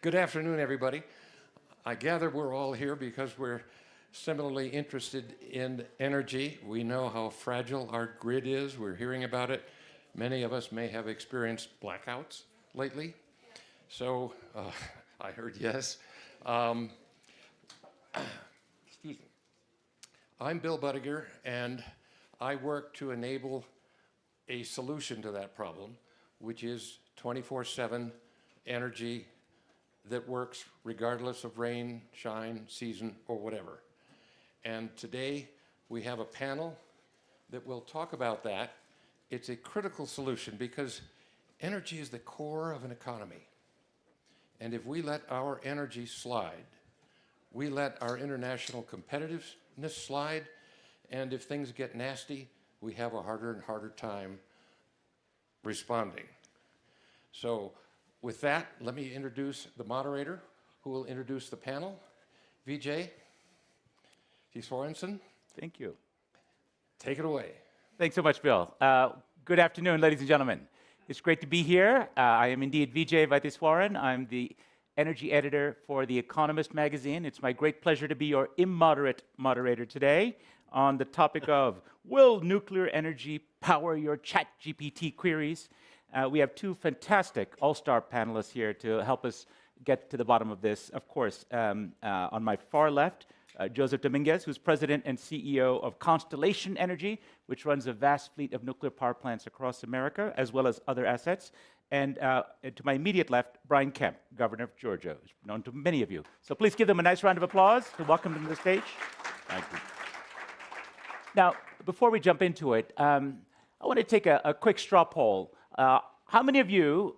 Good afternoon, everybody. I gather we're all here because we're similarly interested in energy. We know how fragile our grid is. We're hearing about it. Many of us may have experienced blackouts lately. So I heard yes. Excuse me. I'm Bill Budiger, and I work to enable a solution to that problem, which is 24/7 energy that works regardless of rain, shine, season, or whatever. And today we have a panel that will talk about that. It's a critical solution because energy is the core of an economy. And if we let our energy slide, we let our international competitiveness slide, and if things get nasty, we have a harder and harder time responding. So with that, let me introduce the moderator who will introduce the panel. Vijay Sorensen. Thank you. Take it away. Thanks so much, Bill. Good afternoon, ladies and gentlemen. It's great to be here. I am indeed Vijay Vaidiswaran. I'm the energy editor for The Economist magazine. It's my great pleasure to be your immoderate moderator today on the topic of, will nuclear energy power your ChatGPT queries? We have two fantastic all-star panelists here to help us get to the bottom of this. Of course, on my far left, Joseph Dominguez, who's president and CEO of Constellation Energy, which runs a vast fleet of nuclear power plants across America, as well as other assets. And to my immediate left, Brian Kemp, governor of Georgia, who's known to many of you. So please give them a nice round of applause to welcome them to the stage. Thank you. Now, before we jump into it, I want to take a quick straw poll. How many of you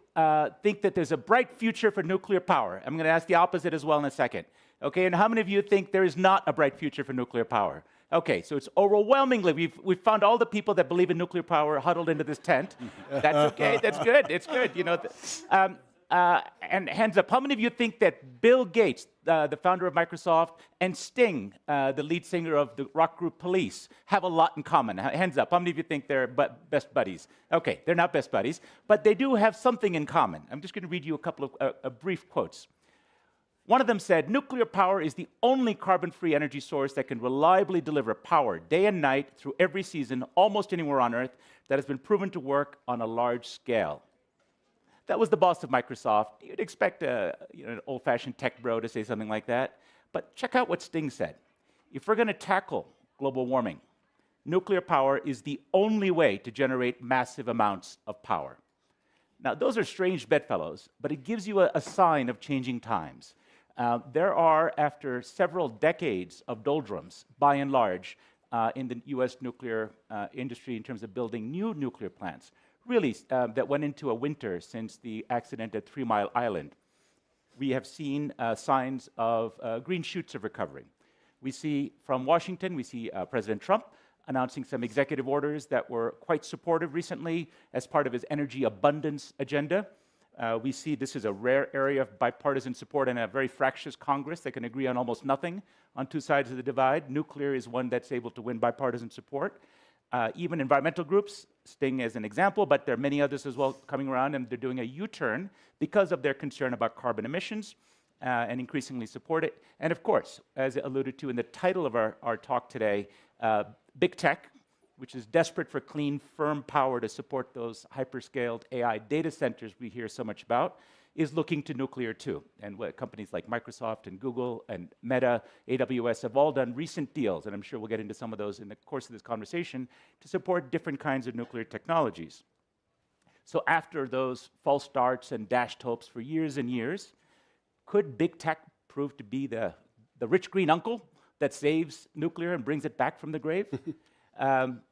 think that there's a bright future for nuclear power? I'm going to ask the opposite as well in a second. Okay, and how many of you think there is not a bright future for nuclear power? Okay, so it's overwhelmingly, we've found all the people that believe in nuclear power huddled into this tent. That's okay, that's good, it's good. You know, and hands up, how many of you think that Bill Gates, the founder of Microsoft, and Sting, the lead singer of the rock group Police, have a lot in common? Hands up, how many of you think they're best buddies? Okay, they're not best buddies, but they do have something in common. I'm just going to read you a couple of brief quotes. One of them said, nuclear power is the only carbon-free energy source that can reliably deliver power day and night through every season, almost anywhere on Earth, that has been proven to work on a large scale. That was the boss of Microsoft. You'd expect an old-fashioned tech bro to say something like that. But check out what Sting said. If we're going to tackle global warming, nuclear power is the only way to generate massive amounts of power. Now, those are strange bedfellows, but it gives you a sign of changing times. There are, after several decades of doldrums, by and large, in the US nuclear industry in terms of building new nuclear plants, really that went into a winter since the accident at 3 Mile Island. We have seen signs of green shoots of recovery. We see from Washington, we see President Trump announcing some executive orders that were quite supportive recently as part of his energy abundance agenda. We see this is a rare area of bipartisan support in a very fractious Congress that can agree on almost nothing on two sides of the divide. Nuclear is one that's able to win bipartisan support. Even environmental groups, Sting as an example, but there are many others as well coming around, and they're doing a U-turn because of their concern about carbon emissions and increasingly support it. And of course, as alluded to in the title of our talk today, big tech, which is desperate for clean, firm power to support those hyperscaled AI data centers we hear so much about, is looking to nuclear too. And companies like Microsoft and Google and Meta, AWS have all done recent deals, and I'm sure we'll get into some of those in the course of this conversation, to support different kinds of nuclear technologies. So after those false starts and dashed hopes for years and years, could big tech prove to be the rich green uncle that saves nuclear and brings it back from the grave?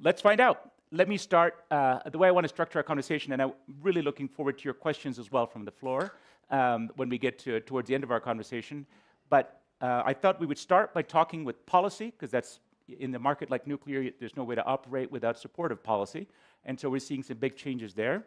Let's find out. Let me start the way I want to structure our conversation, and I'm really looking forward to your questions as well from the floor when we get towards the end of our conversation. But I thought we would start by talking with policy, because that's in the market like nuclear, there's no way to operate without supportive policy. And so we're seeing some big changes there.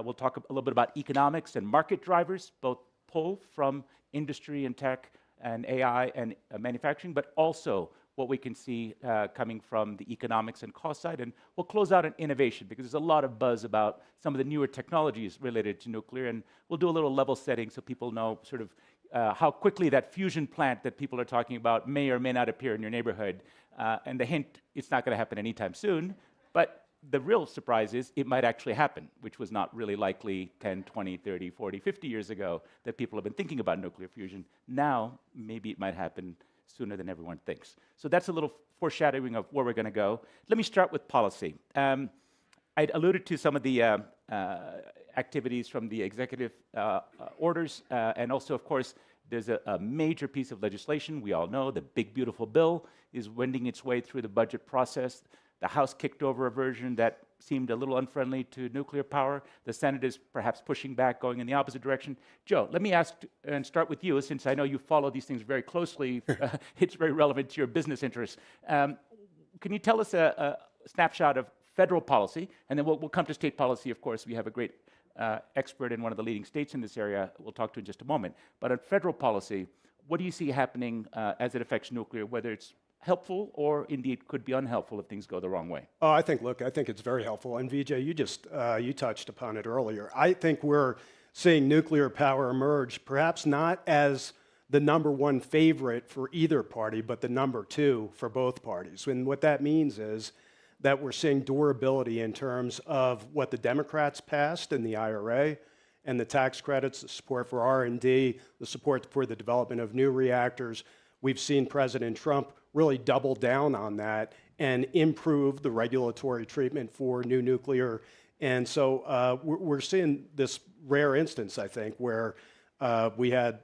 We'll talk a little bit about economics and market drivers, both pull from industry and tech and AI and manufacturing, but also what we can see coming from the economics and cost side. And we'll close out on innovation, because there's a lot of buzz about some of the newer technologies related to nuclear. And we'll do a little level setting so people know sort of how quickly that fusion plant that people are talking about may or may not appear in your neighborhood. And the hint, it's not going to happen anytime soon. But the real surprise is it might actually happen, which was not really likely 10, 20, 30, 40, 50 years ago that people have been thinking about nuclear fusion. Now, maybe it might happen sooner than everyone thinks. So that's a little foreshadowing of where we're going to go. Let me start with policy. I alluded to some of the activities from the executive orders, and also, of course, there's a major piece of legislation. We all know the big, beautiful bill is wending its way through the budget process. The House kicked over a version that seemed a little unfriendly to nuclear power. The Senate is perhaps pushing back, going in the opposite direction. Joe, let me ask and start with you, since I know you follow these things very closely. It's very relevant to your business interests. Can you tell us a snapshot of federal policy? And then we'll come to state policy, of course. We have a great expert in one of the leading states in this area we'll talk to in just a moment. But on federal policy, what do you see happening as it affects nuclear, whether it's helpful or indeed could be unhelpful if things go the wrong way? Oh, I think it's very helpful. And Vijay, you touched upon it earlier. I think we're seeing nuclear power emerge, perhaps not as the number one favorite for either party, but the number two for both parties. And what that means is that we're seeing durability in terms of what the Democrats passed in the IRA and the tax credits, the support for R&D, the support for the development of new reactors. We've seen President Trump really double down on that and improve the regulatory treatment for new nuclear. And so we're seeing this rare instance, I think, where we had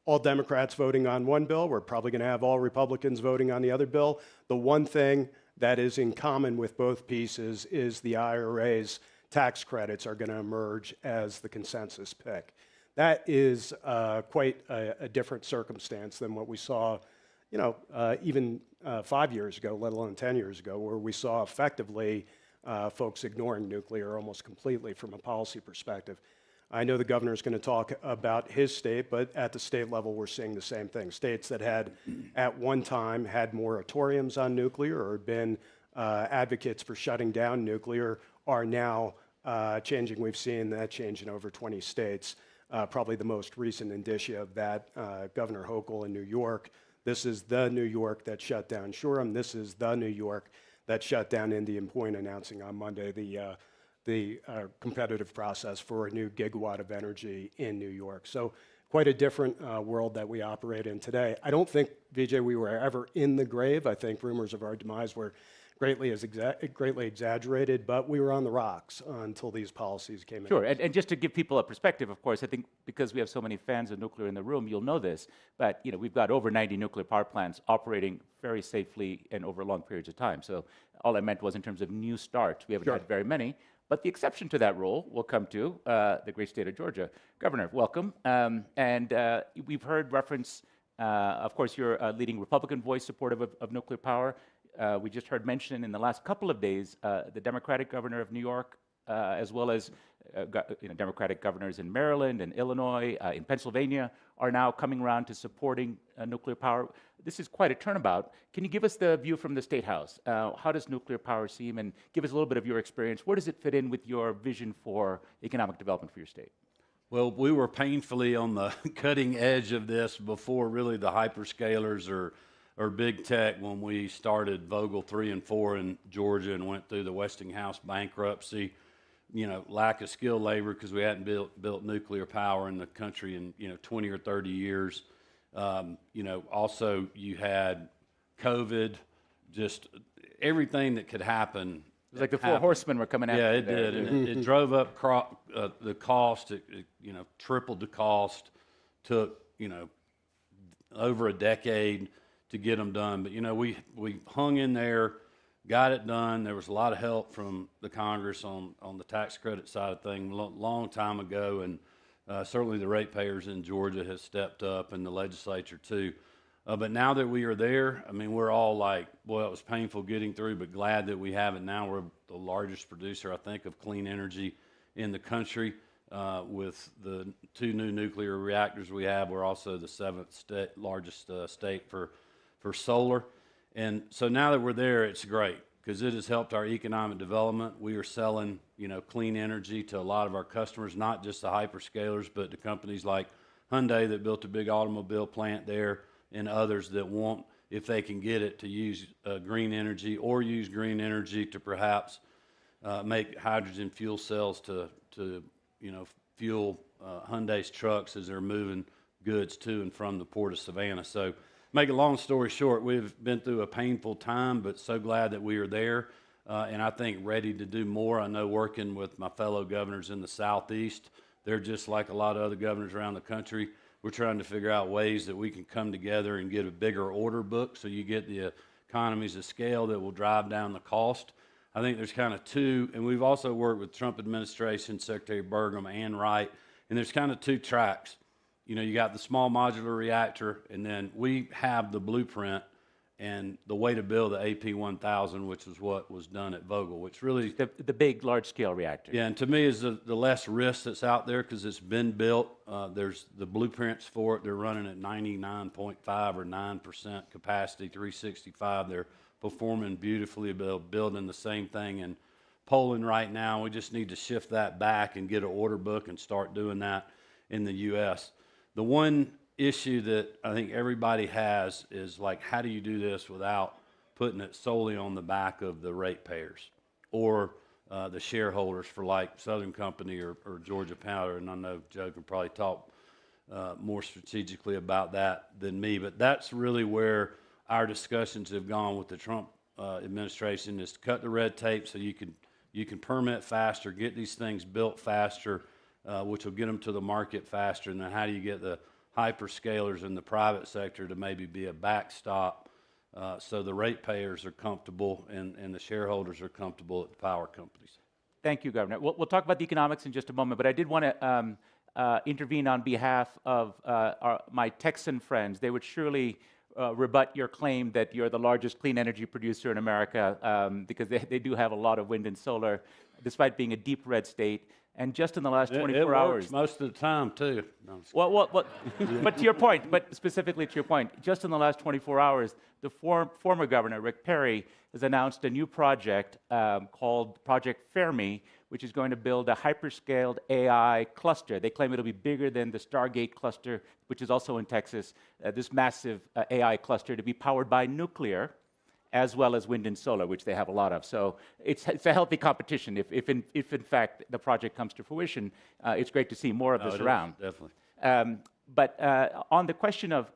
all Democrats voting on one bill. We're probably going to have all Republicans voting on the other bill. The one thing that is in common with both pieces is the IRA's tax credits are going to emerge as the consensus pick. That is quite a different circumstance than what we saw, even 5 years ago, let alone 10 years ago, where we saw effectively folks ignoring nuclear almost completely from a policy perspective. I know the governor is going to talk about his state, but at the state level, we're seeing the same thing. States that had, at one time, had moratoriums on nuclear or been advocates for shutting down nuclear are now changing. We've seen that change in over 20 states. Probably the most recent indicia of that, Governor Hochul in New York. This is the New York that shut down Shoreham. This is the New York that shut down Indian Point, announcing on Monday the competitive process for a new gigawatt of energy in New York. So quite a different world that we operate in today. I don't think, Vijay, we were ever in the grave. I think rumors of our demise were greatly exaggerated, but we were on the rocks until these policies came in. Sure, and just to give people a perspective, of course, I think because we have so many fans of nuclear in the room, you'll know this, but we've got over 90 nuclear power plants operating very safely and over long periods of time. So all I meant was in terms of new starts, we haven't had very many. But the exception to that rule we'll come to the great state of Georgia. Governor, welcome. And we've heard reference, of course, you're a leading Republican voice supportive of nuclear power. We just heard mention in the last couple of days the Democratic governor of New York, as well as Democratic governors in Maryland and Illinois, in Pennsylvania, are now coming around to supporting nuclear power. This is quite a turnabout. Can you give us the view from the State House? How does nuclear power seem? And give us a little bit of your experience. Where does it fit in with your vision for economic development for your state? Well, we were painfully on the cutting edge of this before really the hyperscalers or big tech when we started Vogtle 3 and 4 in Georgia and went through the Westinghouse bankruptcy, lack of skilled labor because we hadn't built nuclear power in the country in 20 or 30 years. Also you had COVID, just everything that could happen. It was like the four horsemen were coming after you. Yeah, it did, and it drove up the cost. It tripled the cost. Took over a decade to get them done. But we hung in there, got it done. There was a lot of help from the Congress on the tax credit side of things long time ago, and certainly the ratepayers in Georgia have stepped up, and the legislature too. But now that we are there, we're all like, boy, it was painful getting through, but glad that we have it now. We're the largest producer, I think, of clean energy in the country. With the 2 new nuclear reactors we have, we're also the 7th largest state for solar. And so now that we're there, it's great because it has helped our economic development. We are selling, clean energy to a lot of our customers, not just the hyperscalers, but to companies like Hyundai that built a big automobile plant there, and others that want, if they can get it, to use green energy or use green energy to perhaps make hydrogen fuel cells to fuel Hyundai's trucks as they're moving goods to and from the Port of Savannah. So, make a long story short, we've been through a painful time, but so glad that we are there, and I think ready to do more. I know working with my fellow governors in the Southeast, they're just like a lot of other governors around the country. We're trying to figure out ways that we can come together and get a bigger order book so you get the economies of scale that will drive down the cost. I think there's kind of two, and we've also worked with Trump administration, Secretary Burgum and Wright, and there's kind of two tracks. You got the small modular reactor, and then we have the blueprint and the way to build the AP1000, which is what was done at Vogtle, which really... The big, large-scale reactor. Yeah, and to me is the less risk that's out there because it's been built. There's the blueprints for it. They're running at 99.5 or 9% capacity, 365. They're performing beautifully, building the same thing in Poland right now. We just need to shift that back and get an order book and start doing that in the U.S. The one issue that I think everybody has is like, how do you do this without putting it solely on the back of the ratepayers or the shareholders for like Southern Company or Georgia Power? And I know Joe can probably talk more strategically about that than me, but that's really where our discussions have gone with the Trump administration, is to cut the red tape so you can permit faster, get these things built faster, which will get them to the market faster. And then how do you get the hyperscalers in the private sector to maybe be a backstop so the ratepayers are comfortable and the shareholders are comfortable at the power companies? Thank you, Governor. We'll talk about the economics in just a moment, but I did want to intervene on behalf of my Texan friends. They would surely rebut your claim that you're the largest clean energy producer in America, because they do have a lot of wind and solar, despite being a deep red state. And just in the last 24 hours... Works most of the time, too. No, well, but to your point, but specifically to your point, just in the last 24 hours, the former governor, Rick Perry, has announced a new project called Project Fermi, which is going to build a hyperscaled AI cluster. They claim it'll be bigger than the Stargate cluster, which is also in Texas, this massive AI cluster to be powered by nuclear, as well as wind and solar, which they have a lot of. So it's a healthy competition. If in fact the project comes to fruition, it's great to see more of this around. Definitely. But on the question of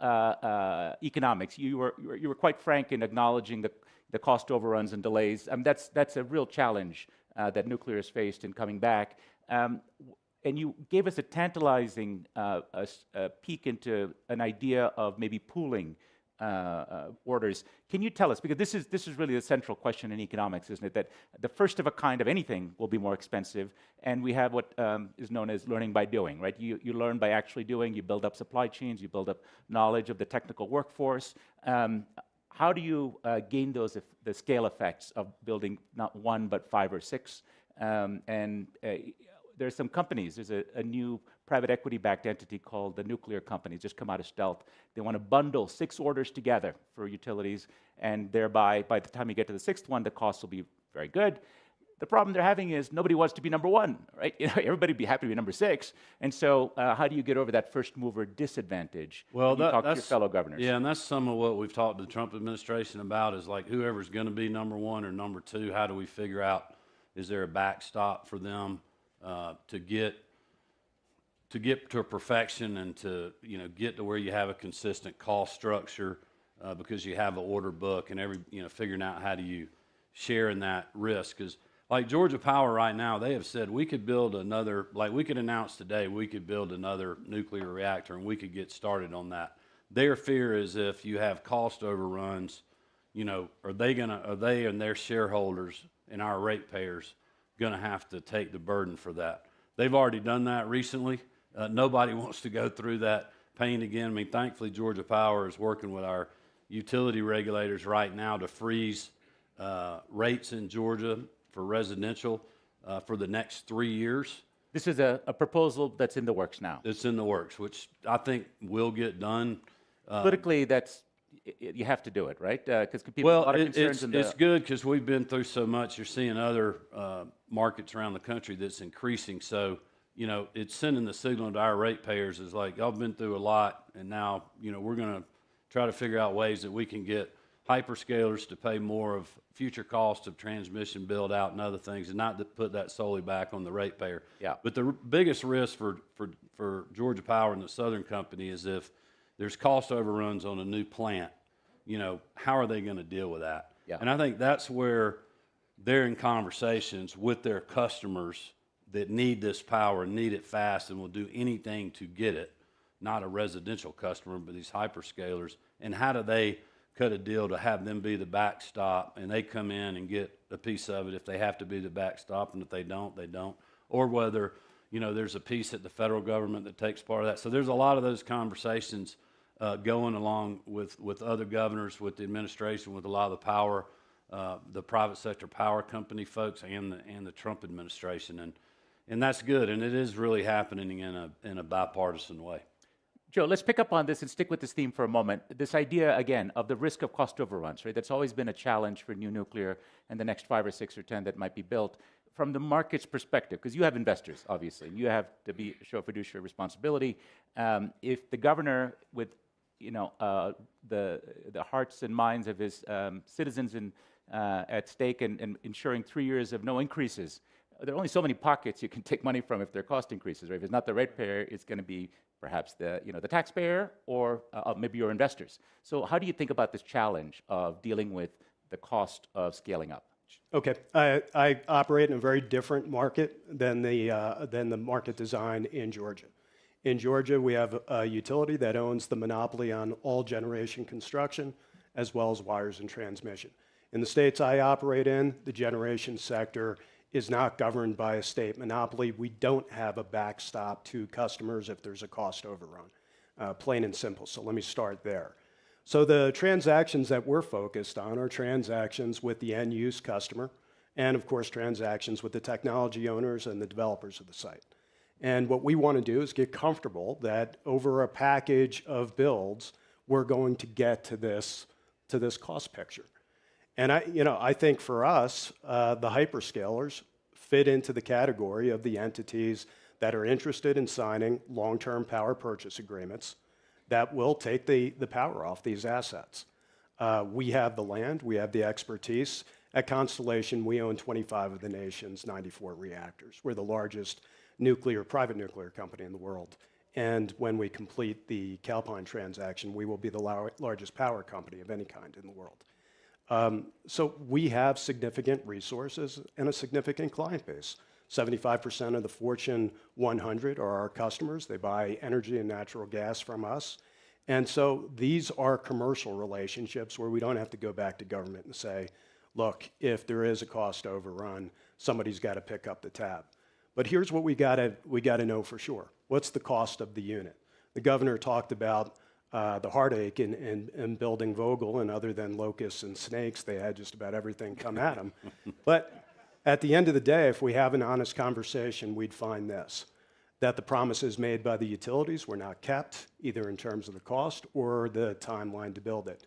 economics, you were quite frank in acknowledging the cost overruns and delays. That's a real challenge that nuclear has faced in coming back. And you gave us a tantalizing peek into an idea of maybe pooling orders. Can you tell us, because this is really the central question in economics, isn't it, that the first of a kind of anything will be more expensive, and we have what is known as learning by doing, right? You learn by actually doing, you build up supply chains, you build up knowledge of the technical workforce. How do you gain the scale effects of building not one, but 5 or 6? There's some companies, there's a new private equity-backed entity called the Nuclear Company, just come out of stealth. They want to bundle 6 orders together for utilities, and thereby, by the time you get to the 6th one, the cost will be very good. The problem they're having is nobody wants to be number 1, right? Everybody'd be happy to be number 6. And so how do you get over that first mover disadvantage? Well, when you talk to your fellow governors? Yeah, and that's some of what we've talked to the Trump administration about, is like whoever's going to be number 1 or number 2, how do we figure out, is there a backstop for them to get to perfection and to get to where you have a consistent cost structure because you have an order book and figuring out how do you share in that risk. Because like Georgia Power right now, they have said we could build another, like we could announce today we could build another nuclear reactor and we could get started on that. Their fear is if you have cost overruns, are they and their shareholders and our ratepayers going to have to take the burden for that? They've already done that recently. Nobody wants to go through that pain again. I mean, thankfully, Georgia Power is working with our utility regulators right now to freeze rates in Georgia for residential for the next 3 years. This is a proposal that's in the works now. It's in the works, which I think will get done. Politically, you have to do it, right? Because people have a lot of concerns. It's good because we've been through so much. You're seeing other markets around the country that's increasing. So you know, it's sending the signal to our ratepayers is like, y'all been through a lot, and now, you know, we're going to try to figure out ways that we can get hyperscalers to pay more of future costs of transmission build out and other things, and not to put that solely back on the ratepayer. Yeah. But the biggest risk for Georgia Power and the Southern Company is if there's cost overruns on a new plant, you know, how are they going to deal with that? Yeah. And I think that's where they're in conversations with their customers that need this power and need it fast and will do anything to get it, not a residential customer, but these hyperscalers. And how do they cut a deal to have them be the backstop, and they come in and get a piece of it if they have to be the backstop, and if they don't, they don't. Or whether, you know, there's a piece at the federal government that takes part of that. So there's a lot of those conversations going along with other governors, with the administration, with a lot of the power, the private sector power company folks, and the Trump administration. And that's good, and it is really happening in a bipartisan way. Joe, let's pick up on this and stick with this theme for a moment. This idea, again, of the risk of cost overruns, right? That's always been a challenge for new nuclear and the next 5 or 6 or 10 that might be built. From the market's perspective, because you have investors, obviously, and you have to show fiduciary responsibility. If the governor, with you know the hearts and minds of his citizens at stake and ensuring 3 years of no increases, there are only so many pockets you can take money from if there are cost increases, right? If it's not the ratepayer, it's going to be perhaps the taxpayer or maybe your investors. So how do you think about this challenge of dealing with the cost of scaling up? Okay, I operate in a very different market than the market design in Georgia. In Georgia, we have a utility that owns the monopoly on all generation construction, as well as wires and transmission. In the states I operate in, the generation sector is not governed by a state monopoly. We don't have a backstop to customers if there's a cost overrun, plain and simple. So let me start there. So the transactions that we're focused on are transactions with the end use customer, and of course transactions with the technology owners and the developers of the site. And what we want to do is get comfortable that over a package of builds, we're going to get to this cost picture. And I think for us, the hyperscalers fit into the category of the entities that are interested in signing long-term power purchase agreements that will take the power off these assets. We have the land, we have the expertise. At Constellation, we own 25 of the nation's 94 reactors. We're the largest private nuclear company in the world. And when we complete the Calpine transaction, we will be the largest power company of any kind in the world. So we have significant resources and a significant client base. 75% of the Fortune 100 are our customers. They buy energy and natural gas from us. And so these are commercial relationships where we don't have to go back to government and say, look, if there is a cost overrun, somebody's got to pick up the tab. But here's what we got to know for sure. What's the cost of the unit? The governor talked about the heartache in building Vogtle, and other than locusts and snakes, they had just about everything come at them. But at the end of the day, if we have an honest conversation, we'd find this, that the promises made by the utilities were not kept, either in terms of the cost or the timeline to build it.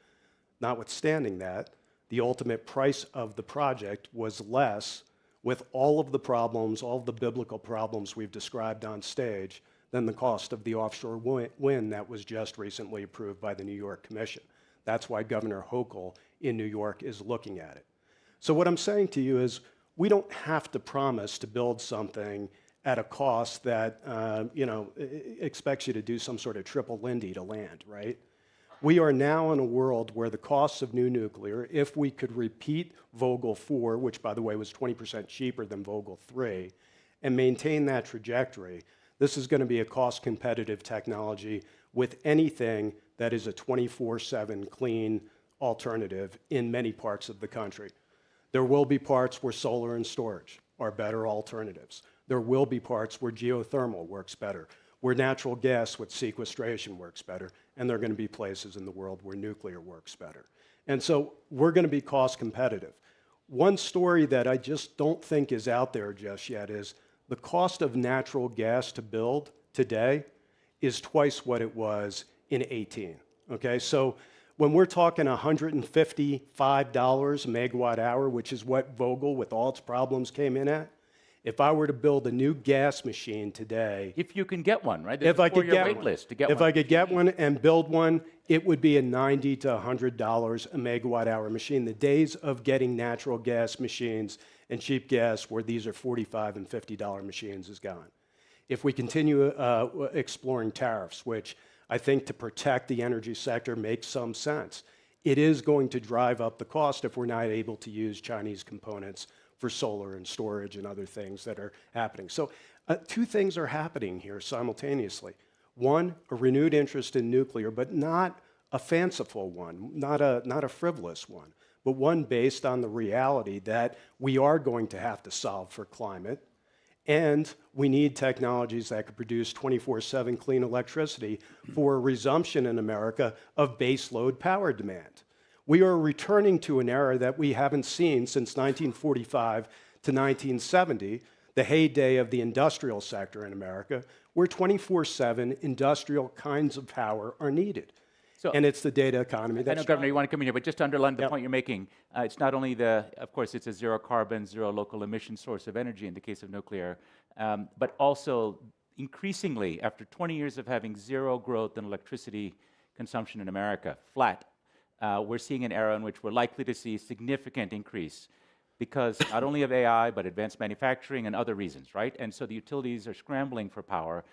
Notwithstanding that, the ultimate price of the project was less, with all of the problems, all of the biblical problems we've described on stage, than the cost of the offshore wind that was just recently approved by the New York Commission. That's why Governor Hochul in New York is looking at it. So what I'm saying to you is, we don't have to promise to build something at a cost that expects you to do some sort of triple Lindy to land, right? We are now in a world where the costs of new nuclear, if we could repeat Vogtle 4, which by the way was 20% cheaper than Vogtle 3, and maintain that trajectory, this is going to be a cost-competitive technology with anything that is a 24/7 clean alternative in many parts of the country. There will be parts where solar and storage are better alternatives. There will be parts where geothermal works better, where natural gas with sequestration works better, and there are going to be places in the world where nuclear works better. And so we're going to be cost competitive. One story that I just don't think is out there just yet is the cost of natural gas to build today is twice what it was in 18, okay? So when we're talking $155 a megawatt hour, which is what Vogtle with all its problems came in at, If I were to build a new gas machine today, If you can get one, right? There's if I could your get wait one, list to get if one. I could get one and build one, it would be a $90 to $100 a megawatt hour machine. The days of getting natural gas machines and cheap gas where these are $45 and $50 machines is gone. If we continue exploring tariffs, which I think to protect the energy sector makes some sense, it is going to drive up the cost if we're not able to use Chinese components for solar and storage and other things that are happening. So two things are happening here simultaneously. One, a renewed interest in nuclear, but not a fanciful one, not a frivolous one, but one based on the reality that we are going to have to solve for climate, and we need technologies that could produce 24/7 clean electricity for a resumption in America of baseload power demand. We are returning to an era that we haven't seen since 1945 to 1970, the heyday of the industrial sector in America, where 24/7 industrial kinds of power are needed. So- And it's the data economy I that's know, Governor, you want to come in here, but just to underline the Yep. point you're making, it's not only of course, it's a zero carbon, zero local emission source of energy in the case of nuclear, but also increasingly, after 20 years of having zero growth in electricity consumption in America, flat, we're seeing an era in which we're likely to see significant increase because not only of AI, but advanced manufacturing and other reasons, right? And so the utilities are scrambling for power,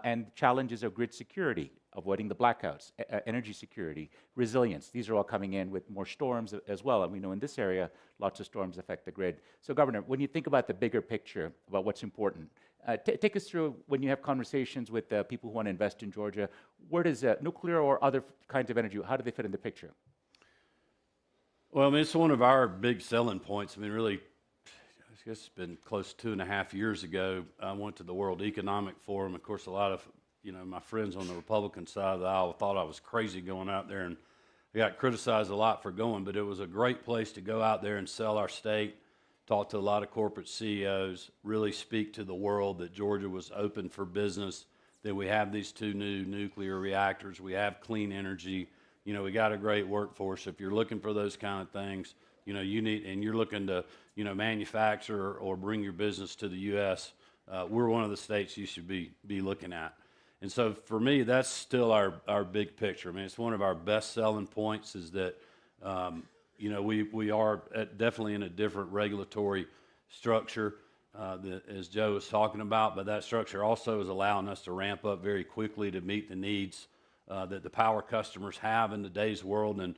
and challenges of grid security, avoiding the blackouts, energy security, resilience. These are all coming in with more storms as well. And we know in this area, lots of storms affect the grid. So, Governor, when you think about the bigger picture about what's important, take us through when you have conversations with people who want to invest in Georgia, where does nuclear or other kinds of energy, how do they fit in the picture? Well, I mean, it's one of our big selling points. I mean, really, I guess it's been close to 2.5 years ago. I went to the World Economic Forum. Of course, a lot of my friends on the Republican side of the aisle thought I was crazy going out there, and I got criticized a lot for going. But it was a great place to go out there and sell our state, talk to a lot of corporate CEOs, really speak to the world that Georgia was open for business, that we have these 2 new nuclear reactors, we have clean energy. We got a great workforce. If you're looking for those kind of things, you need, and you're looking to, manufacture or bring your business to the U.S., we're one of the states you should be looking at. And so for me, that's still our big picture. I mean, it's one of our best selling points is that, we are definitely in a different regulatory structure as Joe was talking about, but that structure also is allowing us to ramp up very quickly to meet the needs that the power customers have in today's world, and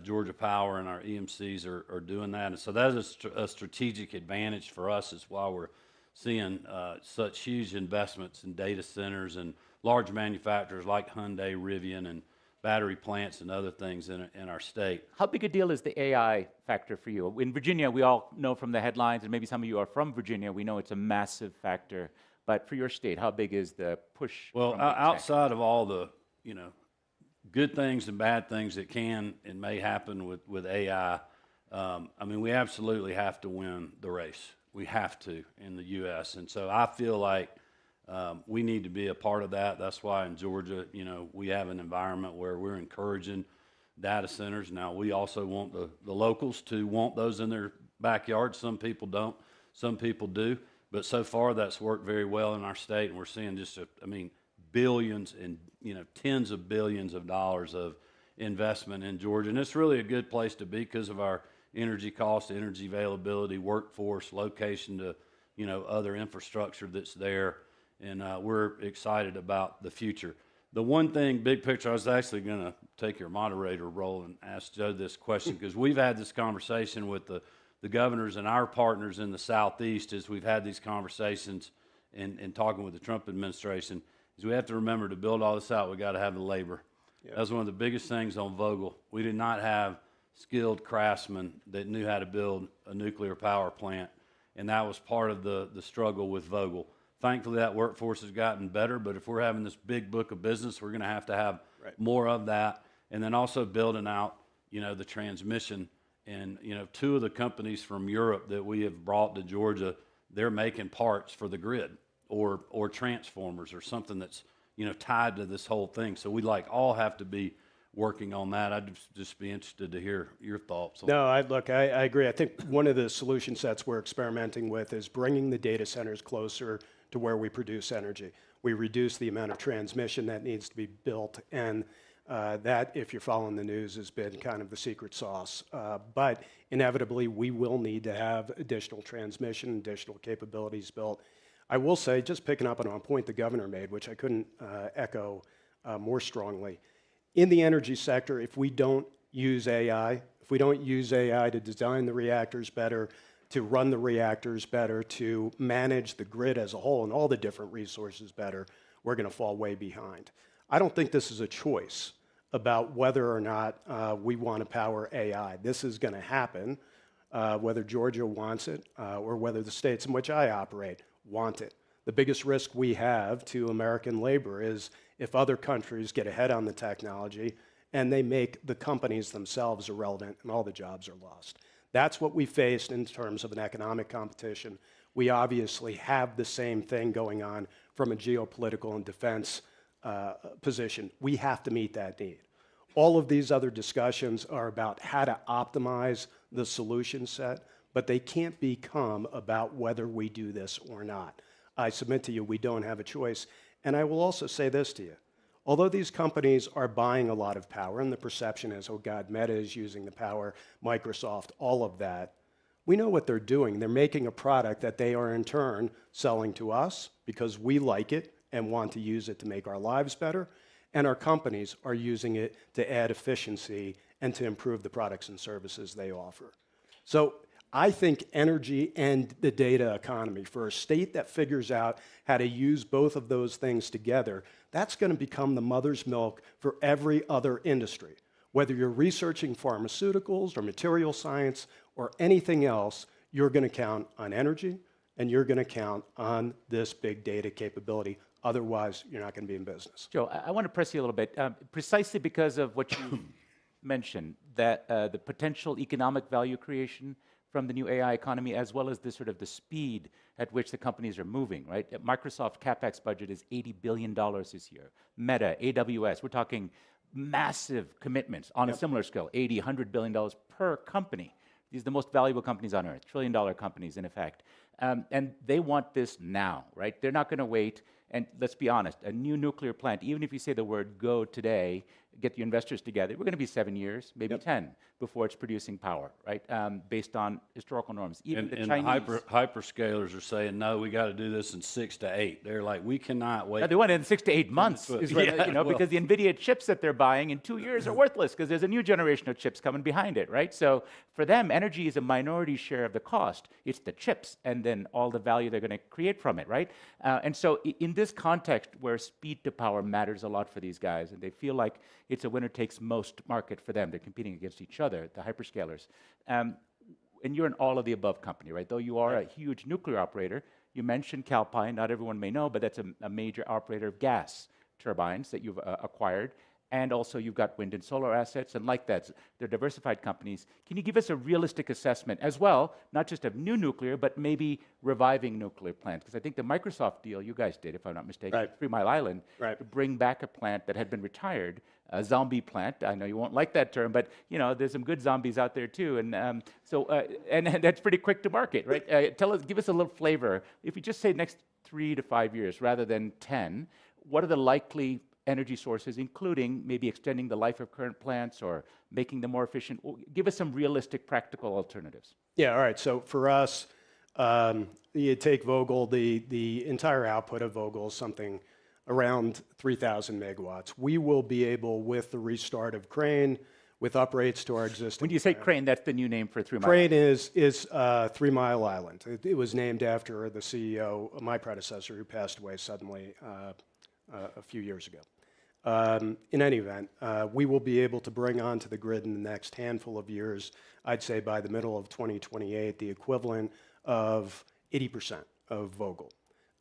Georgia Power and our EMCs are doing that. And so that is a strategic advantage for us. Is why we're seeing such huge investments in data centers and large manufacturers like Hyundai, Rivian, and battery plants and other things in our state. How big a deal is the AI factor for you? In Virginia, we all know from the headlines, and maybe some of you are from Virginia, we know it's a massive factor. But for your state, how big is the push? Well, from big tech? outside of all the good things and bad things that can and may happen with AI, I mean, we absolutely have to win the race. We have to in the U.S. And so I feel like we need to be a part of that. That's why in Georgia, we have an environment where we're encouraging data centers. Now, we also want the locals to want those in their backyard. Some people don't. Some people do. But so far, that's worked very well in our state, and we're seeing just, billions and, tens of billions of dollars of investment in Georgia. And it's really a good place to be because of our energy costs, energy availability, workforce, location to, other infrastructure that's there. And we're excited about the future. The one thing, big picture, I was actually going to take your moderator role and ask Joe this question because we've had this conversation with the governors and our partners in the Southeast as we've had these conversations and talking with the Trump administration, is we have to remember to build all this out, we got to have the labor. Yep. That was one of the biggest things on Vogtle. We did not have skilled craftsmen that knew how to build a nuclear power plant, and that was part of the struggle with Vogtle. Thankfully, that workforce has gotten better, but if we're having this big book of business, we're going to have right. more of that, and then also building out, the transmission. And, 2 of the companies from Europe that we have brought to Georgia, they're making parts for the grid or transformers or something that's, tied to this whole thing. So we all have to be working on that. I'd just be interested to hear your thoughts on No, I agree. I think one of the solution sets we're experimenting with is bringing the data centers closer to where we produce energy. We reduce the amount of transmission that needs to be built, and that, if you're following the news, has been kind of the secret sauce. But inevitably, we will need to have additional transmission, additional capabilities built. I will say, just picking up on a point the governor made, which I couldn't echo more strongly, in the energy sector, if we don't use AI, if we don't use AI to design the reactors better, to run the reactors better, to manage the grid as a whole and all the different resources better, we're going to fall way behind. I don't think this is a choice about whether or not we want to power AI. This is going to happen, whether Georgia wants it or whether the states in which I operate want it. The biggest risk we have to American labor is if other countries get ahead on the technology and they make the companies themselves irrelevant and all the jobs are lost. That's what we faced in terms of an economic competition. We obviously have the same thing going on from a geopolitical and defense position. We have to meet that need. All of these other discussions are about how to optimize the solution set, but they can't become about whether we do this or not. I submit to you, we don't have a choice. And I will also say this to you. Although these companies are buying a lot of power, and the perception is, oh God, Meta is using the power, Microsoft, all of that, we know what they're doing. They're making a product that they are in turn selling to us because we like it and want to use it to make our lives better, and our companies are using it to add efficiency and to improve the products and services they offer. So I think energy and the data economy, for a state that figures out how to use both of those things together, that's going to become the mother's milk for every other industry. Whether you're researching pharmaceuticals or material science or anything else, you're going to count on energy and you're going to count on this big data capability. Otherwise, you're not going to be in business. Joe, I want to press you a little bit, precisely because of what you mentioned, that the potential economic value creation from the new AI economy, as well as the sort of the speed at which the companies are moving, right? Microsoft CapEx budget is $80 billion this year. Meta, AWS, we're talking massive commitments on a similar scale, $80, $100 billion per company. These are the most valuable companies on earth, trillion-dollar companies in effect. And they want this now, right? They're not going to wait. And let's be honest, a new nuclear plant, even if you say the word go today, get your investors together, we're going to be 7 years, maybe 10, before it's producing power, right? Based on historical norms. Even the Chinese... hyperscalers are saying, no, we got to do this in 6 to 8. They're like, we cannot wait. No, they want it in 6 to 8 months, is what, because the NVIDIA chips that they're buying in 2 years are worthless, because there's a new generation of chips coming behind it, right? So for them, energy is a minority share of the cost. It's the chips, and then all the value they're going to create from it, right? And so in this context, where speed to power matters a lot for these guys, and they feel like it's a winner-takes-most market for them. They're competing against each other, the hyperscalers. And you're an all-of-the-above company, right? Though you are a huge nuclear operator, you mentioned Calpine. Not everyone may know, but that's a major operator of gas turbines that you've acquired. And also you've got wind and solar assets, and like that, they're diversified companies. Can you give us a realistic assessment as well, not just of new nuclear, but maybe reviving nuclear plants? Because I think the Microsoft deal you guys did, if I'm not mistaken, 3 Mile Island, to bring back a plant that had been retired, a zombie plant. I know you won't like that term, but you know there's some good zombies out there too, and and that's pretty quick to market, right? Give us a little flavor. If you just say next 3 to 5 years rather than 10, what are the likely energy sources, including maybe extending the life of current plants or making them more efficient? Give us some realistic, practical alternatives. Yeah, all right. So for us, you take Vogtle, the entire output of Vogtle is something around 3,000 megawatts. We will be able, with the restart of Crane, with uprates to our existing... When you say Crane, that's the new name for 3 Mile Crane is 3 Mile Island. It was named after the CEO, my predecessor, who passed away suddenly a few years ago. In any event, we will be able to bring onto the grid in the next handful of years, I'd say by the middle of 2028, the equivalent of 80% of Vogtle.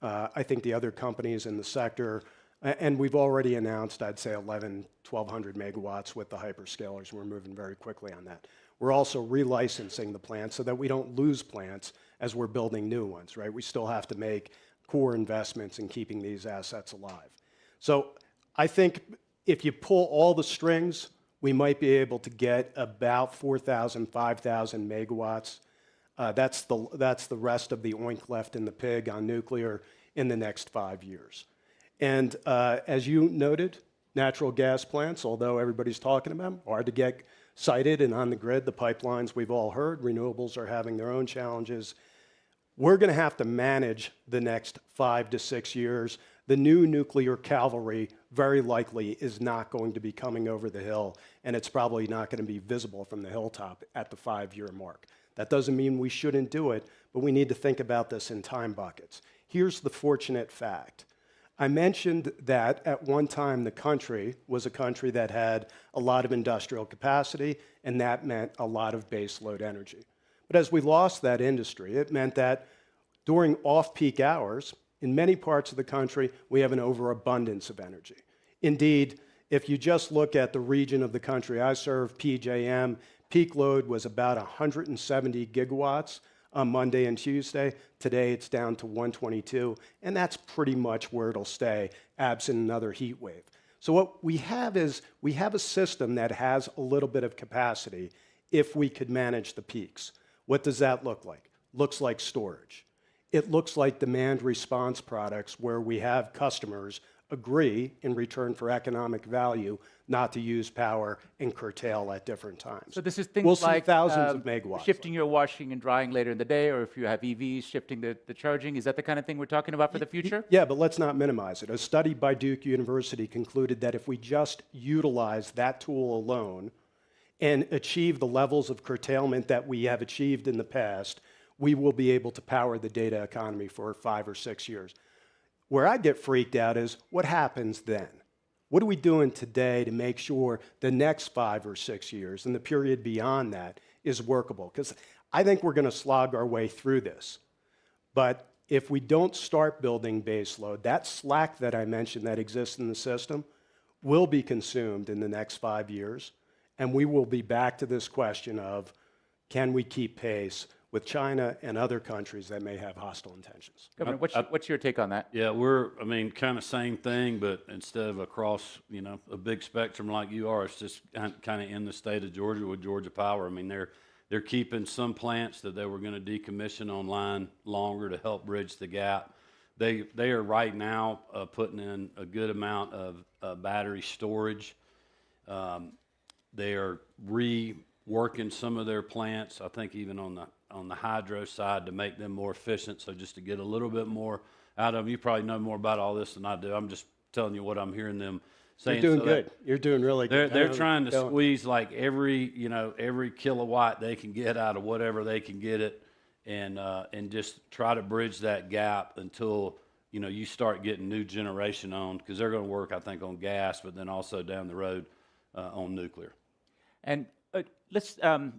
I think the other companies in the sector, and we've already announced, I'd say 1,200 megawatts with the hyperscalers, and we're moving very quickly on that. We're also relicensing the plants so that we don't lose plants as we're building new ones, right? We still have to make core investments in keeping these assets alive. So I think if you pull all the strings we might be able to get about 4,000, 5,000 megawatts. That's the rest of the oink left in the pig on nuclear in the next 5 years. And as you noted, natural gas plants, although everybody's talking about them, hard to get sited and on the grid. The pipelines we've all heard, renewables are having their own challenges. We're going to have to manage the next 5 to 6 years. The new nuclear cavalry very likely is not going to be coming over the hill, and it's probably not going to be visible from the hilltop at the 5-year mark. That doesn't mean we shouldn't do it, but we need to think about this in time buckets. Here's the fortunate fact. I mentioned that at one time the country was a country that had a lot of industrial capacity, and that meant a lot of baseload energy. But as we lost that industry, it meant that during off-peak hours, in many parts of the country, we have an overabundance of energy. Indeed, if you just look at the region of the country I serve, PJM, peak load was about 170 gigawatts on Monday and Tuesday. Today, it's down to 122, and that's pretty much where it'll stay, absent another heat wave. So what we have is we have a system that has a little bit of capacity if we could manage the peaks. What does that look like? Looks like storage. It looks like demand response products where we have customers agree in return for economic value not to use power and curtail at different times. So this is things we'll see like thousands of megawatts. shifting your washing and drying later in the day, or if you have EVs, shifting the charging. Is that the kind of thing we're talking about for the future? Yeah, but let's not minimize it. A study by Duke University concluded that if we just utilize that tool alone and achieve the levels of curtailment that we have achieved in the past, we will be able to power the data economy for 5 or 6 years. Where I get freaked out is what happens then? What are we doing today to make sure the next 5 or 6 years and the period beyond that is workable? Because I think we're going to slog our way through this. But if we don't start building baseload, that slack that I mentioned that exists in the system will be consumed in the next 5 years. And we will be back to this question of, can we keep pace with China and other countries that may have hostile intentions? Governor, what's your take on that? Yeah, kind of same thing, but instead of across, a big spectrum like you are, it's just kind of in the state of Georgia with Georgia Power. I mean, they're keeping some plants that they were going to decommission online longer to help bridge the gap. They are right now putting in a good amount of battery storage. They are reworking some of their plants, I think even on the hydro side, to make them more efficient, so just to get a little bit more out of them. You probably know more about all this than I do. I'm just telling you what I'm hearing them saying. You're doing good. You're doing really good. They're trying to squeeze like every kilowatt they can get out of whatever they can get it, and just try to bridge that gap until you start getting new generation on, because they're going to work, I think, on gas, but then also down the road on nuclear. And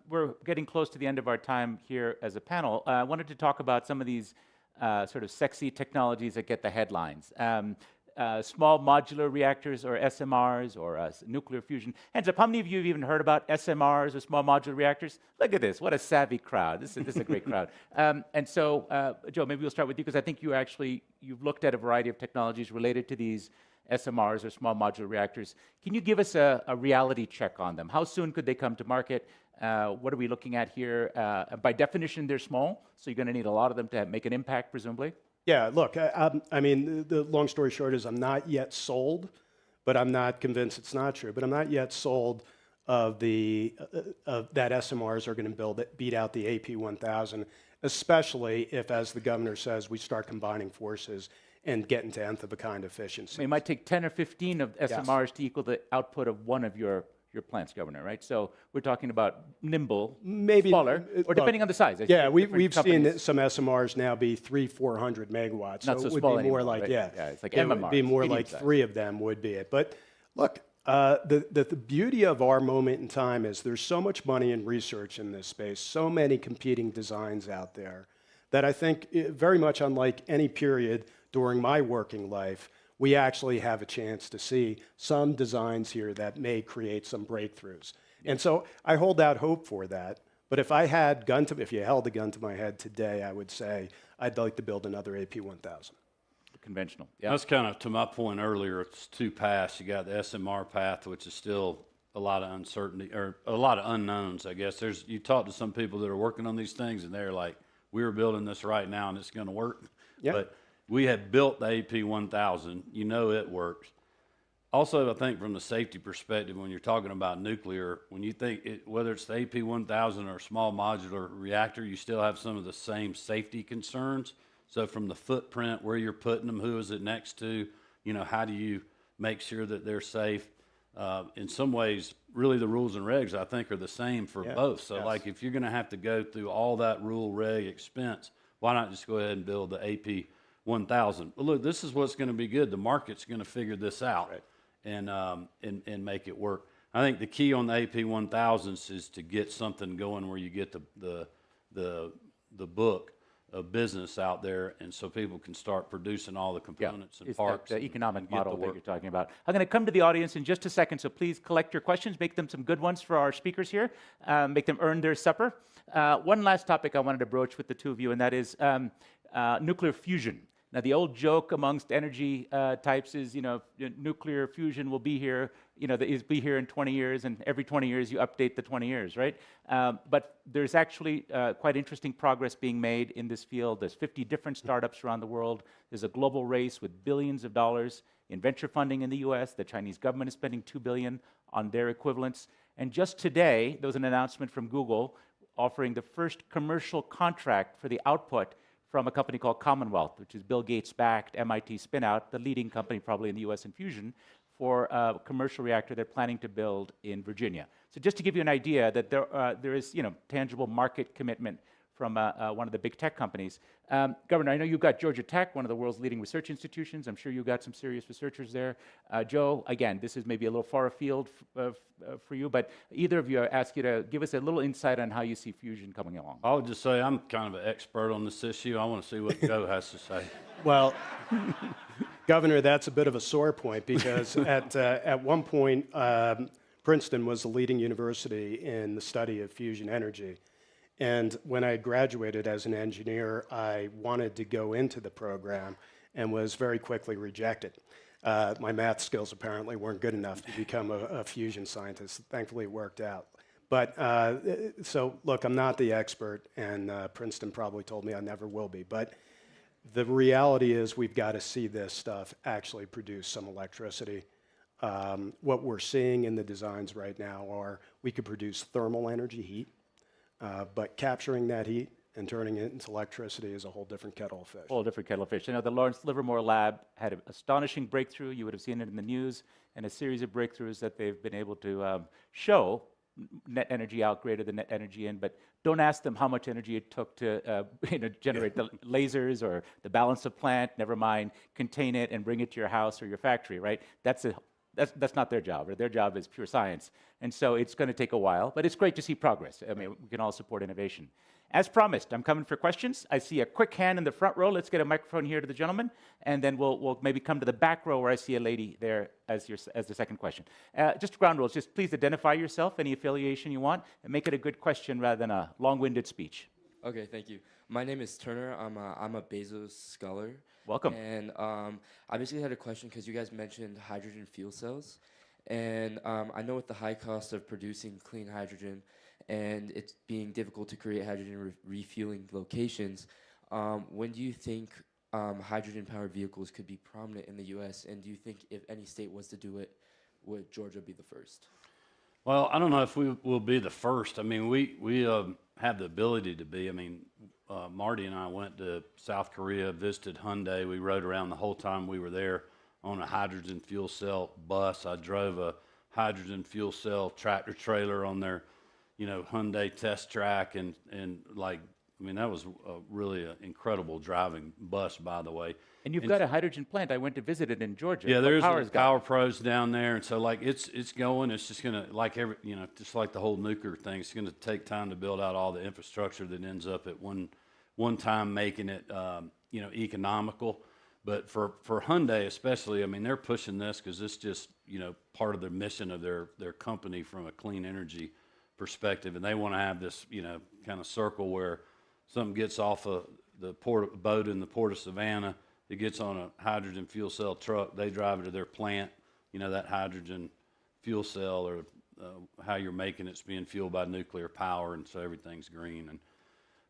we're getting close to the end of our time here as a panel. I wanted to talk about some of these sort of sexy technologies that get the headlines. Small modular reactors, or SMRs, or nuclear fusion. Hands up, how many of you have even heard about SMRs or small modular reactors? Look at this, what a savvy crowd. This is a great crowd. And so, Joe, maybe we'll start with you, because I think you've looked at a variety of technologies related to these SMRs, or small modular reactors. Can you give us a reality check on them? How soon could they come to market? What are we looking at here? By definition, they're small, so you're going to need a lot of them to make an impact, presumably. Yeah, look, I mean, the long story short is I'm not yet sold, but I'm not convinced it's not true. But I'm not yet sold of that SMRs are going to beat out the AP1000, especially if, as the governor says, we start combining forces and get into nth of a kind efficiency. I mean, it might take 10 or 15 of SMRs to equal the output of one of your plants, Governor, right? So we're talking about nimble, maybe smaller, or depending on the size. Yeah, we've seen some SMRs now be 300-400 megawatts. Not so it would small be more anymore, like, right? yeah, it's like it MMRs, would be more like medium-sized. 3 of them would be it. But look, the beauty of our moment in time is there's so much money in research in this space, so many competing designs out there, that I think very much unlike any period during my working life, we actually have a chance to see some designs here that may create some breakthroughs. And so I hold out hope for that. But if you held a gun to my head today, I would say I'd like to build another AP1000. Conventional. Yeah. That's kind of to my point earlier. It's 2 paths. You got the SMR path, which is still a lot of uncertainty or a lot of unknowns, I guess. You talk to some people that are working on these things and they're like, we're building this right now and it's going to work. Yep. But we have built the AP1000. You know it works. Also, I think from the safety perspective, when you're talking about nuclear, when you think whether it's the AP1000 or a small modular reactor, you still have some of the same safety concerns. So from the footprint, where you're putting them, who is it next to, how do you make sure that they're safe? In some ways, really the rules and regs, I think, are the same for both. So yes. like if you're going to have to go through all that rule, reg, expense, why not just go ahead and build the AP1000? But look, this is what's going to be good. The market's going to figure this out. Right. And make it work. I think the key on the AP1000s is to get something going where you get the book of business out there, and so people can start producing all the components and it's parts. the economic and get model to that work. you're talking about. I'm going to come to the audience in just a second, so please collect your questions, make them some good ones for our speakers here, make them earn their supper. One last topic I wanted to broach with the two of you, and that is nuclear fusion. Now, the old joke amongst energy types is, nuclear fusion will be here, be here in 20 years, and every 20 years you update the 20 years, right? But there's actually quite interesting progress being made in this field. There's 50 different startups around the world. There's a global race with billions of dollars in venture funding in the US. The Chinese government is spending $2 billion on their equivalents. And just today, there was an announcement from Google offering the first commercial contract for the output from a company called Commonwealth, which is Bill Gates-backed MIT spin-out, the leading company probably in the US in fusion, for a commercial reactor they're planning to build in Virginia. So just to give you an idea that there is tangible market commitment from one of the big tech companies. Governor, I know you've got Georgia Tech, one of the world's leading research institutions. I'm sure you've got some serious researchers there. Joe, again, this is maybe a little far afield for you, but either of you, I ask you to give us a little insight on how you see fusion coming along. I would just say I'm kind of an expert on this issue. I want to see what Joe has to say. Well, Governor, that's a bit of a sore point because at one point, Princeton was the leading university in the study of fusion energy. And when I graduated as an engineer, I wanted to go into the program and was very quickly rejected. My math skills apparently weren't good enough to become a fusion scientist. Thankfully, it worked out. But so, look, I'm not the expert, and Princeton probably told me I never will be. But the reality is we've got to see this stuff actually produce some electricity. What we're seeing in the designs right now are we could produce thermal energy, heat, but capturing that heat and turning it into electricity is a whole different kettle of fish. Whole different kettle of fish. The Lawrence Livermore Lab had an astonishing breakthrough. You would have seen it in the news, and a series of breakthroughs that they've been able to show net energy out greater than net energy in, but don't ask them how much energy it took to generate the lasers or the balance of plant, never mind contain it and bring it to your house or your factory, right? That's not their job. Their job is pure science. And so it's going to take a while, but it's great to see progress. I mean, we can all support innovation. As promised, I'm coming for questions. I see a quick hand in the front row. Let's get a microphone here to the gentleman, and then we'll maybe come to the back row where I see a lady there as the second question. Just ground rules. Just please identify yourself, any affiliation you want, and make it a good question rather than a long-winded speech. Okay, thank you. My name is Turner. I'm a Bezos scholar. Welcome. And I basically had a question because you guys mentioned hydrogen fuel cells. And I know with the high cost of producing clean hydrogen and it's being difficult to create hydrogen refueling locations, when do you think hydrogen-powered vehicles could be prominent in the U.S.? And do you think if any state was to do it, would Georgia be the first? Well, I don't know if we will be the first. I mean, we have the ability to be. I mean, Marty and I went to South Korea, visited Hyundai. We rode around the whole time we were there on a hydrogen fuel cell bus. I drove a hydrogen fuel cell tractor trailer on their, Hyundai test track, and that was really an incredible driving bus, by the way. And you've got a hydrogen plant. I went to visit it in Georgia. Yeah, there's Power Pros down there, and so it's going. It's just gonna just like the whole nuclear thing. It's gonna take time to build out all the infrastructure that ends up at one time making it economical. But for Hyundai especially, I mean, they're pushing this because it's just part of their mission of their company from a clean energy perspective, and they want to have this kind of circle where something gets off of the boat in the port of Savannah. It gets on a hydrogen fuel cell truck. They drive it to their plant. That hydrogen fuel cell or how you're making it's being fueled by nuclear power, and so everything's green. And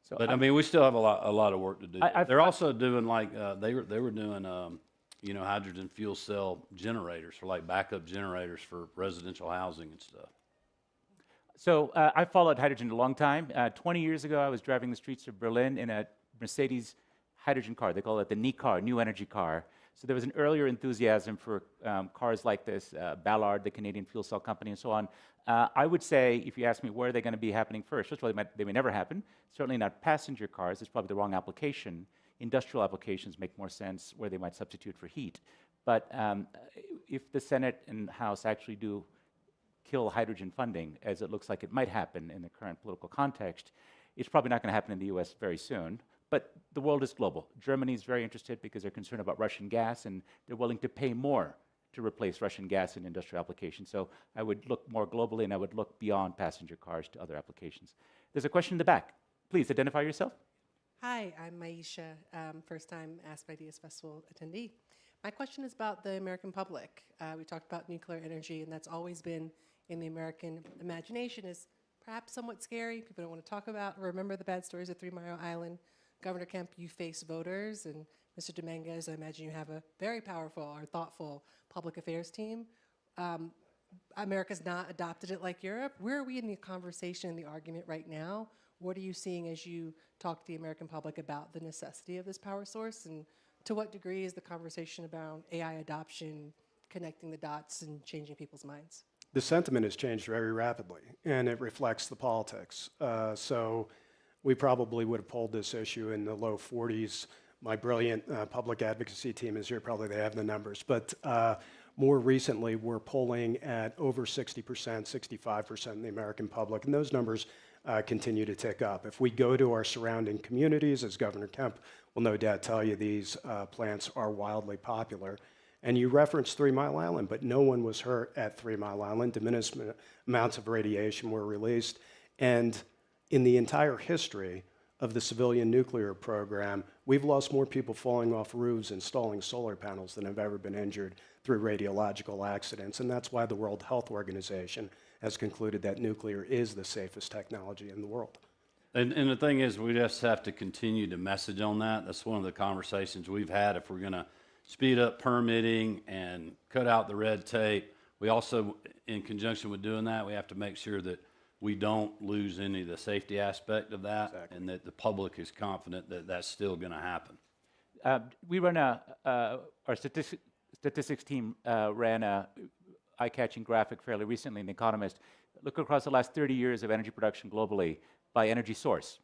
So but I mean, we still have a lot of work to do. I've- They're also doing like they were doing you know, hydrogen fuel cell generators for like backup generators for residential housing and stuff. So I followed hydrogen a long time. 20 years ago, I was driving the streets of Berlin in a Mercedes hydrogen car. They call it the NE car, new energy car. So there was an earlier enthusiasm for cars like this, Ballard, the Canadian fuel cell company, and so on. I would say, if you ask me where they're going to be happening first of all, they may never happen. Certainly not passenger cars. It's probably the wrong application. Industrial applications make more sense where they might substitute for heat. But if the Senate and House actually do kill hydrogen funding, as it looks like it might happen in the current political context, it's probably not going to happen in the US very soon. But the world is global. Germany is very interested because they're concerned about Russian gas, and they're willing to pay more to replace Russian gas in industrial applications. So I would look more globally, and I would look beyond passenger cars to other applications. There's a question in the back. Please identify yourself. Hi, I'm Maisha, first-time Aspen Ideas Festival attendee. My question is about the American public. We talked about nuclear energy, and that's always been in the American imagination is perhaps somewhat scary. People don't want to talk about or remember the bad stories of 3 Mile Island. Governor Kemp, you face voters, and Mr. Dominguez, I imagine you have a very powerful or thoughtful public affairs team. America's not adopted it like Europe. Where are we in the conversation, in the argument right now? What are you seeing as you talk to the American public about the necessity of this power source? And to what degree is the conversation about AI adoption connecting the dots and changing people's minds? The sentiment has changed very rapidly, and it reflects the politics. So we probably would have polled this issue in the low 40s. My brilliant public advocacy team is here. Probably they have the numbers. But more recently, we're polling at over 60%, 65% in the American public, and those numbers continue to tick up. If we go to our surrounding communities, as Governor Kemp will no doubt tell you, these plants are wildly popular. And you referenced 3 Mile Island, but no one was hurt at 3 Mile Island. Diminished amounts of radiation were released. And in the entire history of the civilian nuclear program, we've lost more people falling off roofs installing solar panels than have ever been injured through radiological accidents. And that's why the World Health Organization has concluded that nuclear is the safest technology in the world. And the thing is, we just have to continue to message on that. That's one of the conversations we've had. If we're going to speed up permitting and cut out the red tape, we also, in conjunction with doing that, we have to make sure that we don't lose any of the safety aspect of that, exactly, and that the public is confident that that's still going to happen. We run our statistics team ran a eye-catching graphic fairly recently in The Economist. Look across the last 30 years of energy production globally by energy source: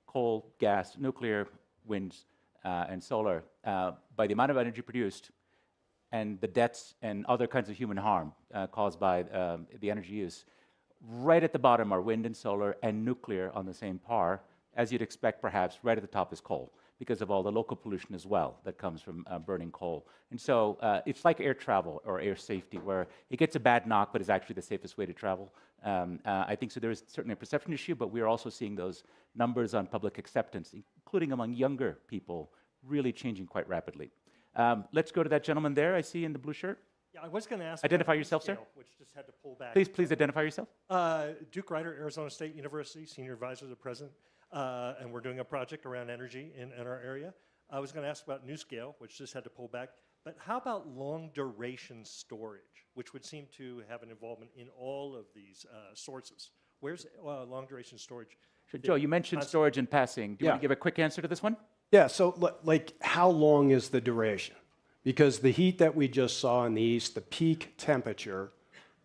coal, gas, nuclear, wind, and solar. By the amount of energy produced and the deaths and other kinds of human harm caused by the energy use. Right at the bottom are wind and solar and nuclear on the same par. As you'd expect, perhaps, right at the top is coal, because of all the local pollution as well that comes from burning coal. And so it's like air travel or air safety, where it gets a bad knock, but is actually the safest way to travel. I think so. There is certainly a perception issue, but we're also seeing those numbers on public acceptance, including among younger people, really changing quite rapidly. Let's go to that gentleman there I see in the blue shirt. Yeah, I was going to ask. Identify yourself, sir. Which just had to pull back. Please identify yourself. Duke Ryder, Arizona State University, Senior Advisor to the President, and we're doing a project around energy in our area. I was going to ask about NuScale, which just had to pull back. But how about long-duration storage, which would seem to have an involvement in all of these sources? Where's long-duration storage? Sure. Joe, you mentioned storage in passing. Do you want to give a quick answer to this one? Yeah, so like how long is the duration? Because the heat that we just saw in the east, the peak temperature,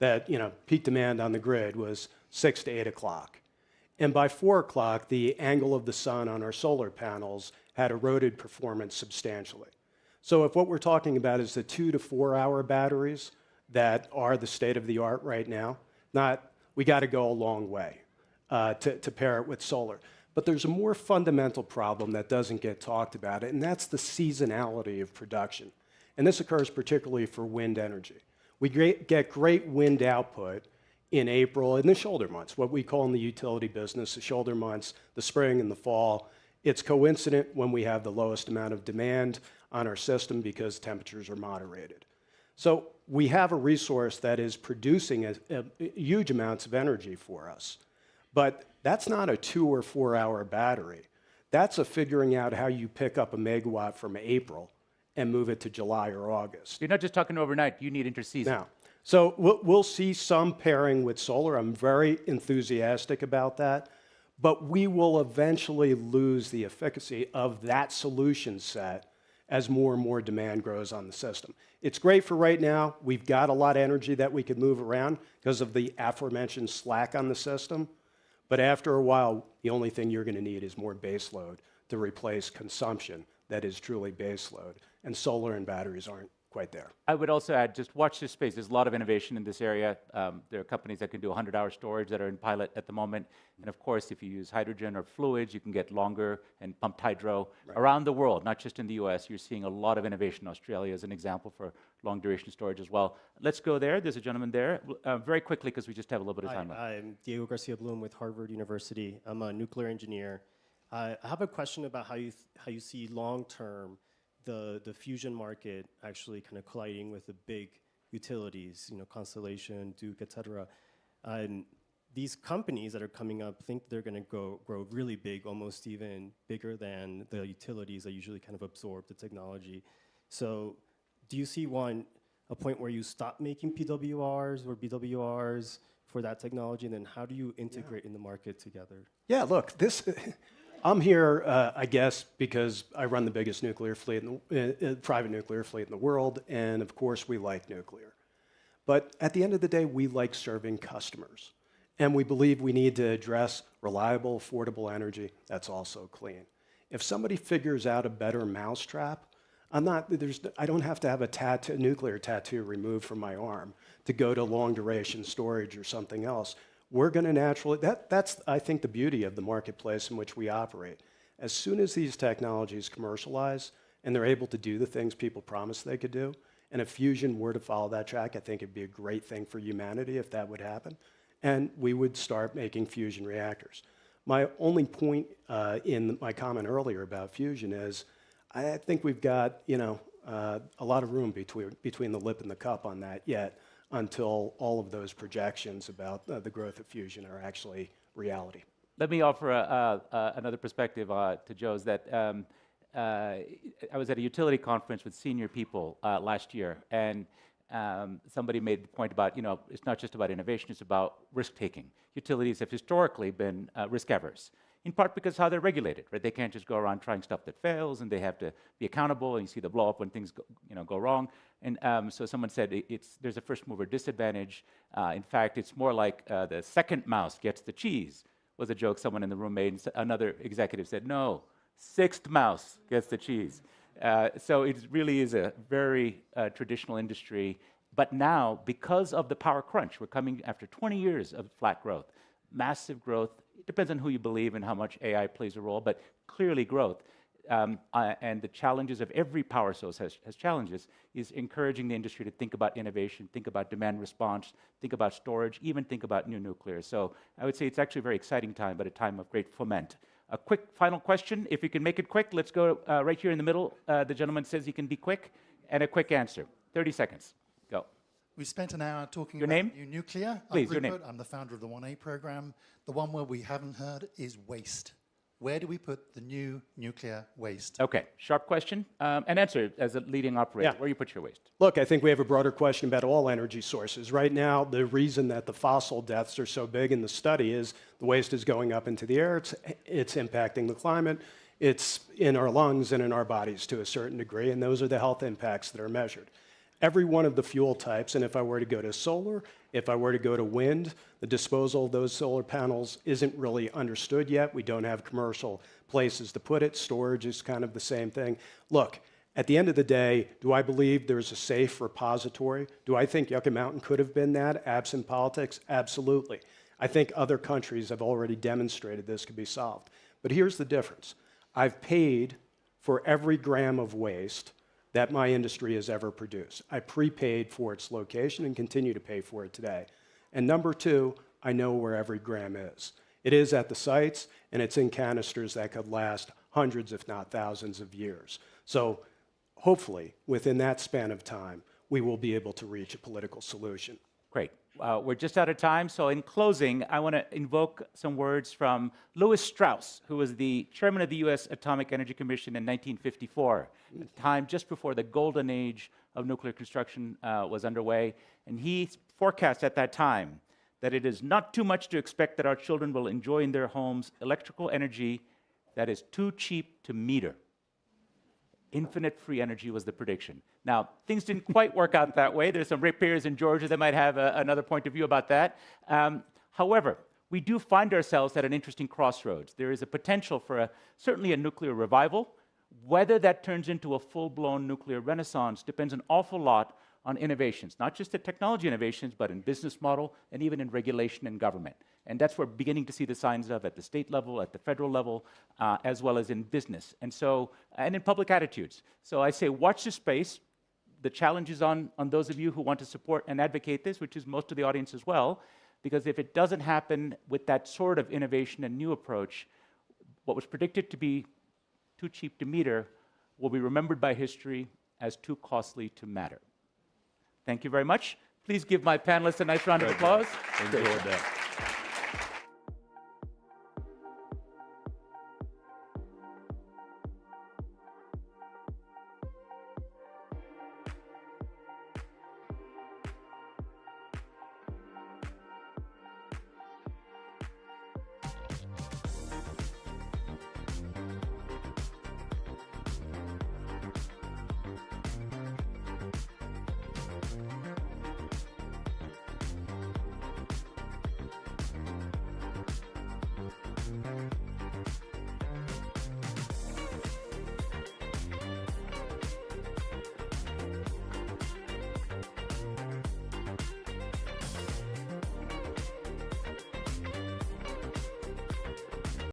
that, peak demand on the grid was 6 to 8 o'clock. And by 4 o'clock, the angle of the sun on our solar panels had eroded performance substantially. So if what we're talking about is the 2 to 4 hour batteries that are the state of the art right now, we got to go a long way to pair it with solar. But there's a more fundamental problem that doesn't get talked about, and that's the seasonality of production. And this occurs particularly for wind energy. We get great wind output in April in the shoulder months, what we call in the utility business the shoulder months, the spring and the fall. It's coincident when we have the lowest amount of demand on our system because temperatures are moderated. So we have a resource that is producing huge amounts of energy for us. But that's not a 2 or 4 hour battery. That's a figuring out how you pick up a megawatt from April and move it to July or August. You're not just talking overnight, you need interseason. Now, so we'll see some pairing with solar. I'm very enthusiastic about that. But we will eventually lose the efficacy of that solution set as more and more demand grows on the system. It's great for right now. We've got a lot of energy that we could move around because of the aforementioned slack on the system. But after a while, the only thing you're going to need is more base load to replace consumption that is truly base load. And solar and batteries aren't quite there. I would also add, just watch this space. There's a lot of innovation in this area. There are companies that can do 100-hour storage that are in pilot at the moment. And of course, if you use hydrogen or fluids, you can get longer and pumped hydro around the world, not just in the US. You're seeing a lot of innovation. Australia is an example for long duration storage as well. Let's go there. There's a gentleman there. Very quickly, because we just have a little bit of time left. I'm Diego Garcia Bloom with Harvard University. I'm a nuclear engineer. I have a question about how you see long-term the fusion market actually kind of colliding with the big utilities, Constellation, Duke, et cetera. And these companies that are coming up think they're going to grow really big, almost even bigger than the utilities that usually kind of absorb the technology. So do you see a point where you stop making PWRs or BWRs for that technology, and then how do you integrate in the market together? Yeah, look, I'm here, I guess, because I run the biggest nuclear fleet, private nuclear fleet in the world, and of course we like nuclear. But at the end of the day, we like serving customers. And we believe we need to address reliable, affordable energy that's also clean. If somebody figures out a better mousetrap, I don't have to have a nuclear tattoo removed from my arm to go to long duration storage or something else. We're going to naturally, that's, I think, the beauty of the marketplace in which we operate. As soon as these technologies commercialize and they're able to do the things people promised they could do, and if fusion were to follow that track, I think it'd be a great thing for humanity if that would happen. And we would start making fusion reactors. My only point in my comment earlier about fusion is I think we've got a lot of room between the lip and the cup on that yet, until all of those projections about the growth of fusion are actually reality. Let me offer another perspective to Joe's that I was at a utility conference with senior people last year, and somebody made the point about, it's not just about innovation, it's about risk-taking. Utilities have historically been risk-averse, in part because how they're regulated, right? They can't just go around trying stuff that fails, and they have to be accountable, and you see the blow-up when things go wrong. And so someone said there's a first-mover disadvantage. In fact, it's more like the second mouse gets the cheese, was a joke someone in the room made. And another executive said, no, sixth mouse gets the cheese. So it really is a very traditional industry. But now, because of the power crunch, we're coming after 20 years of flat growth, massive growth. It depends on who you believe and how much AI plays a role, but clearly growth. And the challenges of every power source has challenges, is encouraging the industry to think about innovation, think about demand response, think about storage, even think about new nuclear. So I would say it's actually a very exciting time, but a time of great foment. A quick final question, if you can make it quick, let's go right here in the middle. The gentleman says he can be quick, and a quick answer. 30 seconds, go. We spent an hour talking Your about name? new nuclear. Please, I'm your name. Rupert. I'm the founder of the 1A program. The one where we haven't heard is waste. Where do we put the new nuclear waste? Okay, sharp question. And answer as a leading operator. Yeah. Where do you put your waste? Look, I think we have a broader question about all energy sources. Right now, the reason that the fossil deaths are so big in the study is the waste is going up into the air, it's impacting the climate, it's in our lungs and in our bodies to a certain degree, and those are the health impacts that are measured. Every one of the fuel types, and if I were to go to solar, if I were to go to wind, the disposal of those solar panels isn't really understood yet. We don't have commercial places to put it. Storage is kind of the same thing. Look, at the end of the day, do I believe there's a safe repository? Do I think Yucca Mountain could have been that, absent politics? Absolutely. I think other countries have already demonstrated this could be solved. But here's the difference. I've paid for every gram of waste that my industry has ever produced. I prepaid for its location and continue to pay for it today. And number two, I know where every gram is. It is at the sites, and it's in canisters that could last hundreds, if not thousands of years. So hopefully, within that span of time, we will be able to reach a political solution. Great. We're just out of time, so in closing, I want to invoke some words from Lewis Strauss, who was the chairman of the U.S. Atomic Energy Commission in 1954, a time just before the golden age of nuclear construction was underway. And he forecast at that time that it is not too much to expect that our children will enjoy in their homes electrical energy that is too cheap to meter. Infinite free energy was the prediction. Now, things didn't quite work out that way. There's some ratepayers in Georgia that might have another point of view about that. However, we do find ourselves at an interesting crossroads. There is a potential for certainly a nuclear revival. Whether that turns into a full-blown nuclear renaissance depends an awful lot on innovations, not just the technology innovations, but in business model and even in regulation and government. And that's what we're beginning to see the signs of at the state level, at the federal level, as well as in business. And in public attitudes. So I say watch this space. The challenge is on those of you who want to support and advocate this, which is most of the audience as well, because if it doesn't happen with that sort of innovation and new approach, what was predicted to be too cheap to meter will be remembered by history as too costly to matter. Thank you very much. Please give my panelists a nice round of applause. Enjoyed that.